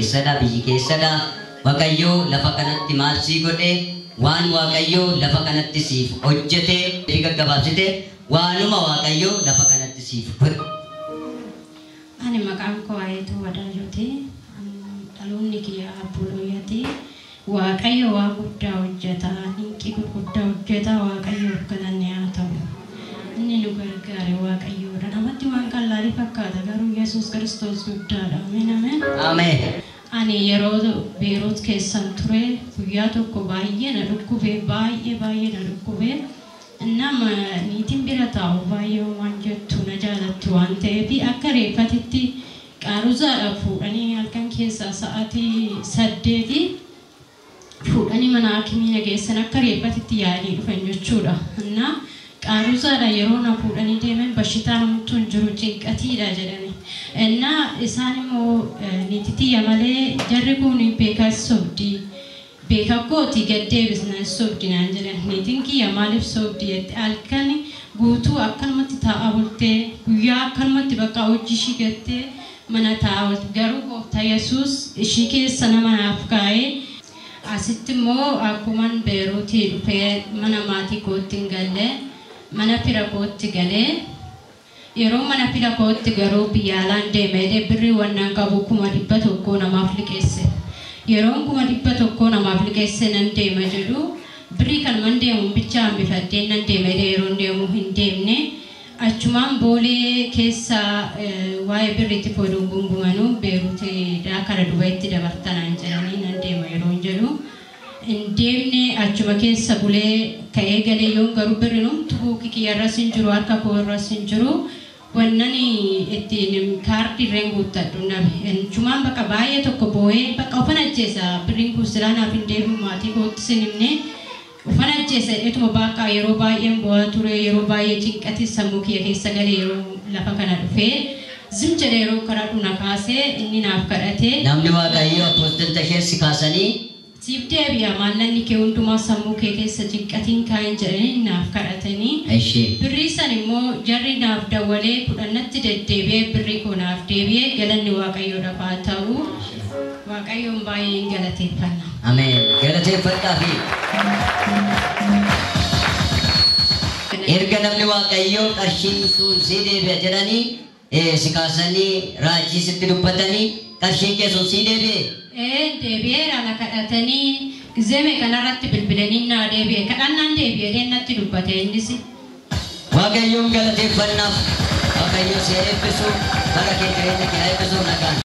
Sada biyyi keessadha. Waaqayyo lafa kanatti maal sii godhe waan Waaqayyo lafa kanatti siif hojjete eega gabaabsite waanuma Waaqayyo lafa kanatti siif godhe. Ani maqaan koo Ayeetuu Wadaajooti. Dhaloonni kiyya Abbulooyyaati. Waaqayyo waa guddaa hojjeta. Dinqii gurguddaa hojjeta. Waaqayyoof galanni haa ta'u. Inni nu gargaare Waaqayyoodha. Namatti waan qallaalii fakkaata garuu Yesuus Kiristoos guddaadha. Ameen ameen. Ameen. Ani yeroo Beerut keessan ture guyyaa tokko baay'ee na dhukkube baay'ee na dhukkube. Nama niitiin bira taa'u baay'ee waan jettu na jaalatti waan ta'eef akka reeffatitti qaaruzaadha fuudhanii halkan keessaa sa'aatii 8 fuudhanii mana haakimii nageessan akka reeffatitti yaa'anii dhufan jechuudha. Qaaruzaadha yeroo na fuudhanii deeman bashitaa namtu hin jiru cinqatiidha jedhani. Isaan immoo niititiyya malee jarri kun beekaa sobdi. Beekaa kooti gaddeebisna sobdi naan jedhan. Niitiin kiyya maaliif sobdi jette halkan guutuu akkanumatti taa'aa bultee guyyaa akkanumatti bakka hojii ishii gattee mana taa'aa garuu gooftaa Yesuus ishii keessa nama naaf kaa'ee asitti immoo akkuman Beeruutii dhufee mana maatii kootti hin galle mana fira kootti galee yeroo mana fira kootti garuu biyyaalaan deemee birrii wannaan qabu 100 namaaf liqeesse. Yeroo 100 namaaf liqeesse nan deema jedhu birrii kan man deemu bichaan bifadhee nan deemee yeroo deemu hin deemne achumaan boolee keessa waa'ee birriitti foduun gungumanuu Beeruutii daakara Dubayitti dabartanaan jedhanii nan deema yeroo jedhu. Deemne achuma keessa bulee ka'ee galee yoon garuu birriin tubuuki kiyyarras hin jiru harka koorras hin jiru wannani ittiin kaardii irreen guuttadhu nabe achumaan bakka baay'ee tokko boo'ee bakka ufan ajjeesa birriin kun silaanaaf hin deebi'u maatii kootti sinimne ufan ajjeesa etuma bakka yeroo baay'een bu'aa ture yeroo baay'ee cinqati sammuu kiyya keessa galee yeroo lafa kana dhufee zim jedhee yeroo kadhadhu na kaasee inni naaf kadhatee namni Waaqayyo apostolta keessi kaasanii siif deebi'a maallanni kee hundumaa sammuu kee keessa cinqatiin kaa'in jedhanii naaf kadhatanii birrii san immoo jarri naaf dawwalee kudhannatti deddeebi'ee birrii koo naaf deebi'ee galanni Waaqayyoodhaaf haa ta'u Waaqayyoon baay'een galateeffanna. Ameen. Galateeffadhaafi. Erga namni Waaqayyo qarshiin sun sii deebi'a jedhanii si kaasanii raajii sitti dubbatanii qarshiin kee sun sii deebi'e. Deebi'eera na kadhatanii gizeme kanarratti bilbilanii naa deebi'e kadhannaan deebi'ee natti dubbate innis. Waaqayyoon galateeffannaaf Waaqayyo si eebbisu bara kee jireenya kee eebbisu nagaan.